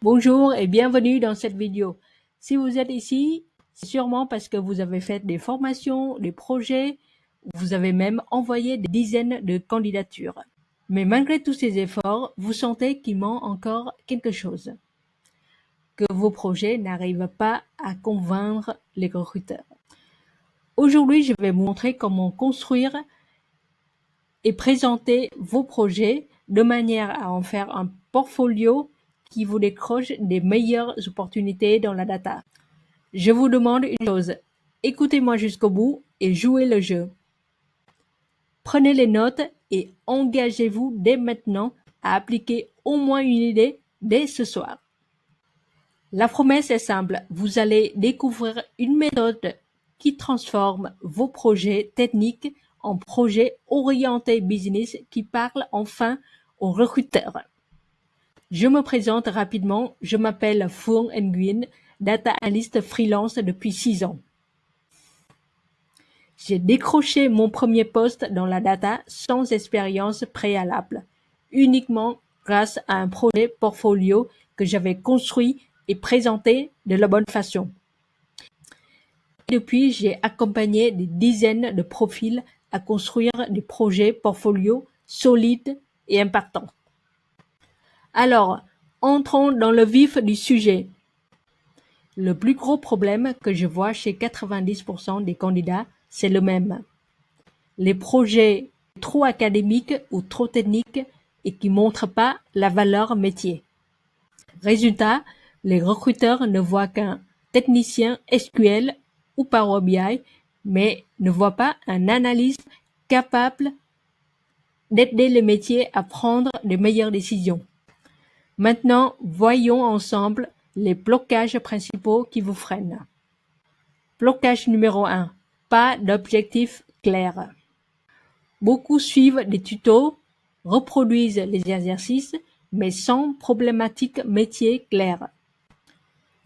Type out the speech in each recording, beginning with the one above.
Bonjour et bienvenue dans cette vidéo. Si vous êtes ici, c'est sûrement parce que vous avez fait des formations, des projets, vous avez même envoyé des dizaines de candidatures. Mais malgré tous ces efforts, vous sentez qu'il manque encore quelque chose, que vos projets n'arrivent pas à convaincre les recruteurs. Aujourd'hui, je vais vous montrer comment construire et présenter vos projets de manière à en faire un portfolio qui vous décroche des meilleures opportunités dans la data. Je vous demande une chose, écoutez-moi jusqu'au bout et jouez le jeu. Prenez les notes et engagez-vous dès maintenant à appliquer au moins une idée dès ce soir. La promesse est simple, vous allez découvrir une méthode qui transforme vos projets techniques en projets orientés business qui parlent enfin aux recruteurs. Je me présente rapidement, je m'appelle Phuong Nguyen, data analyst freelance depuis 6 ans. J'ai décroché mon premier poste dans la data sans expérience préalable, uniquement grâce à un projet portfolio que j'avais construit et présenté de la bonne façon. Depuis, j'ai accompagné des dizaines de profils à construire des projets portfolio solides et impactants. Alors, entrons dans le vif du sujet. Le plus gros problème que je vois chez 90% des candidats, c'est le même. Les projets trop académiques ou trop techniques et qui montrent pas la valeur métier. Résultat, les recruteurs ne voient qu'un technicien SQL ou Power BI, mais ne voient pas un analyste capable d'aider les métiers à prendre les meilleures décisions. Maintenant, voyons ensemble les blocages principaux qui vous freinent. Blocage numéro 1. Pas d'objectif clair. Beaucoup suivent des tutos, reproduisent les exercices, mais sans problématique métier claire.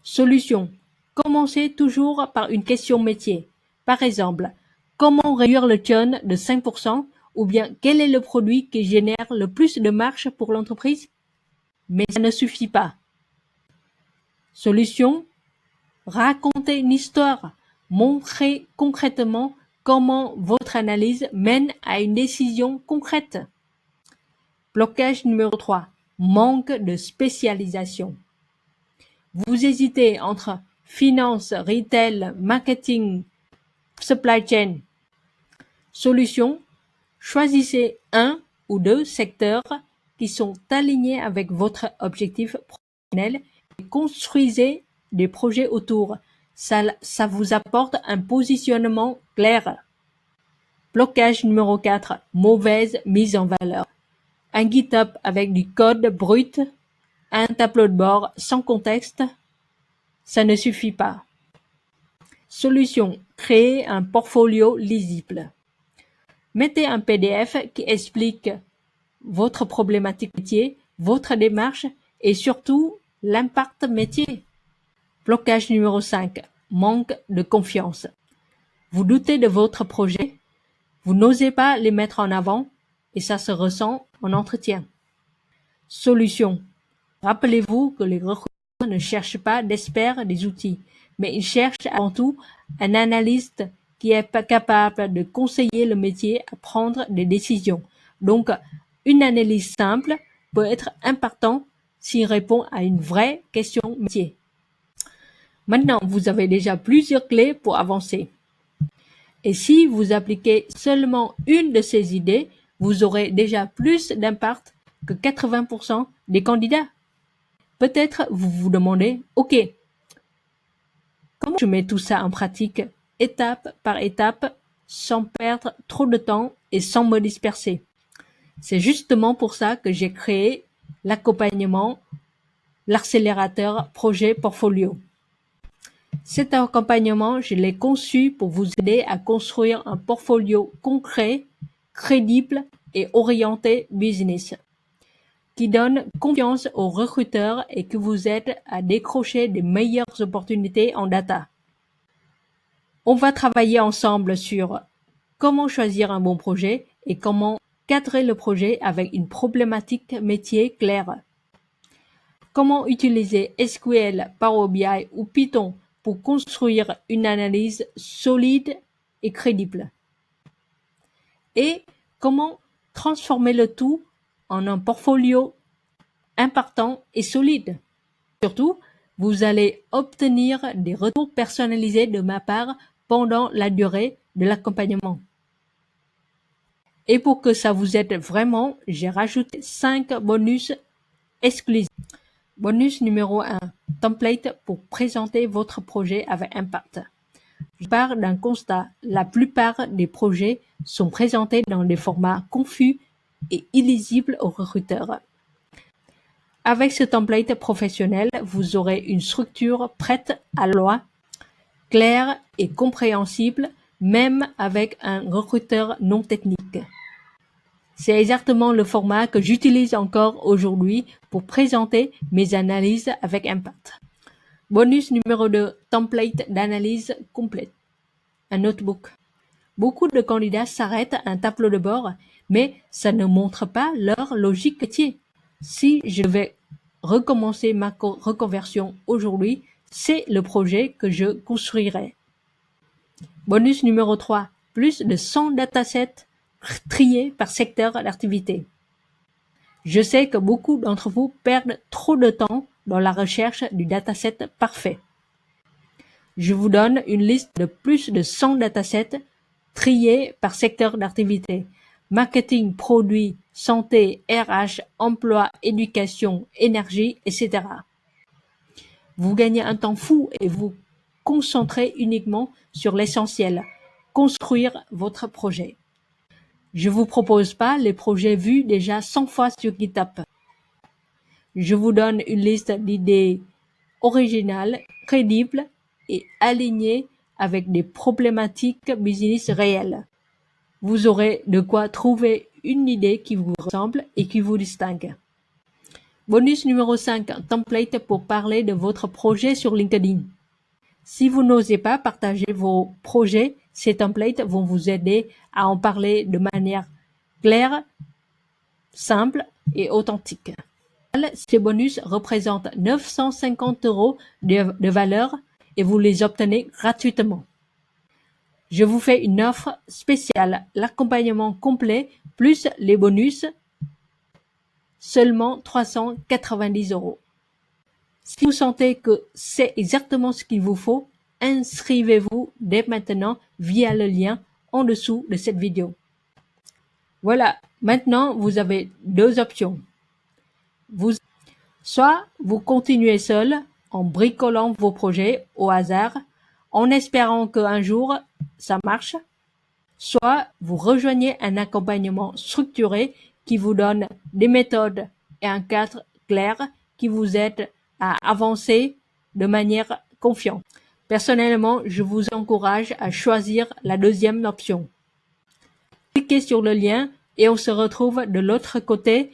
Solution. Commencez toujours par une question métier. Par exemple, comment réduire le churn de 5% ou bien quel est le produit qui génère le plus de marge pour l'entreprise? Mais ça ne suffit pas. Solution. Racontez une histoire. Montrez concrètement comment votre analyse mène à une décision concrète. Blocage numéro 3. Manque de spécialisation. Vous hésitez entre finance, retail, marketing, supply chain. Solution. Choisissez un ou deux secteurs qui sont alignés avec votre objectif professionnel et construisez des projets autour. Ça vous apporte un positionnement clair. Blocage numéro 4. Mauvaise mise en valeur. Un GitHub avec du code brut, un tableau de bord sans contexte, ça ne suffit pas. Solution. Créer un portfolio lisible. Mettez un PDF qui explique votre problématique métier, votre démarche et surtout l'impact métier. Blocage numéro 5. Manque de confiance. Vous doutez de votre projet, vous n'osez pas les mettre en avant et ça se ressent en entretien. Solution. Rappelez-vous que les recruteurs ne cherchent pas d'experts des outils, mais ils cherchent avant tout un analyste qui est capable de conseiller le métier à prendre des décisions. Donc, une analyse simple peut être impactante s'il répond à une vraie question métier. Maintenant, vous avez déjà plusieurs clés pour avancer. Et si vous appliquez seulement une de ces idées, vous aurez déjà plus d'impact que 80% des candidats. Peut-être vous vous demandez, OK, comment je mets tout ça en pratique, étape par étape, sans perdre trop de temps et sans me disperser? C'est justement pour ça que j'ai créé l'accompagnement, l'accélérateur projet portfolio. Cet accompagnement, je l'ai conçu pour vous aider à construire un portfolio concret, crédible et orienté business, qui donne confiance aux recruteurs et qui vous aide à décrocher des meilleures opportunités en data. On va travailler ensemble sur comment choisir un bon projet et comment cadrer le projet avec une problématique métier claire. comment utiliser SQL, Power BI ou Python pour construire une analyse solide et crédible. Et comment transformer le tout en un portfolio impactant et solide. Surtout, vous allez obtenir des retours personnalisés de ma part pendant la durée de l'accompagnement. Et pour que ça vous aide vraiment, j'ai rajouté 5 bonus exclusifs. Bonus numéro 1. Template pour présenter votre projet avec impact. Je pars d'un constat. La plupart des projets sont présentés dans des formats confus et illisibles aux recruteurs. Avec ce template professionnel, vous aurez une structure prête à loi, claire et compréhensible, même avec un recruteur non technique. C'est exactement le format que j'utilise encore aujourd'hui pour présenter mes analyses avec impact. Bonus numéro 2, template d'analyse complète. Un notebook. Beaucoup de candidats s'arrêtent à un tableau de bord, mais ça ne montre pas leur logique métier. Si je vais recommencer ma reconversion aujourd'hui, c'est le projet que je construirai. Bonus numéro 3, plus de 100 datasets triés par secteur d'activité. Je sais que beaucoup d'entre vous perdent trop de temps dans la recherche du dataset parfait. Je vous donne une liste de plus de 100 datasets triés par secteur d'activité. Marketing, produits, santé, RH, emploi, éducation, énergie, etc. Vous gagnez un temps fou et vous concentrez uniquement sur l'essentiel, construire votre projet. Je vous propose pas les projets vus déjà 100 fois sur GitHub. Je vous donne une liste d'idées originales, crédibles et alignées avec des problématiques business réelles. Vous aurez de quoi trouver une idée qui vous ressemble et qui vous distingue. Bonus numéro 5, un template pour parler de votre projet sur LinkedIn. Si vous n'osez pas partager vos projets, ces templates vont vous aider à en parler de manière claire, simple et authentique. Ces bonus représentent 950 € de valeur et vous les obtenez gratuitement. Je vous fais une offre spéciale, l'accompagnement complet plus les bonus, seulement 390 €. Si vous sentez que c'est exactement ce qu'il vous faut, inscrivez-vous dès maintenant via le lien en dessous de cette vidéo. Voilà, maintenant vous avez deux options. Soit vous continuez seul en bricolant vos projets au hasard, en espérant qu'un jour ça marche, soit vous rejoignez un accompagnement structuré qui vous donne des méthodes et un cadre clair qui vous aide à avancer de manière confiante. Personnellement, je vous encourage à choisir la deuxième option. Cliquez sur le lien et on se retrouve de l'autre côté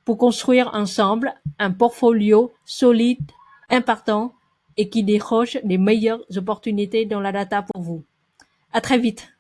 pour construire ensemble un portfolio solide, impactant et qui décroche les meilleures opportunités dans la data pour vous. À très vite.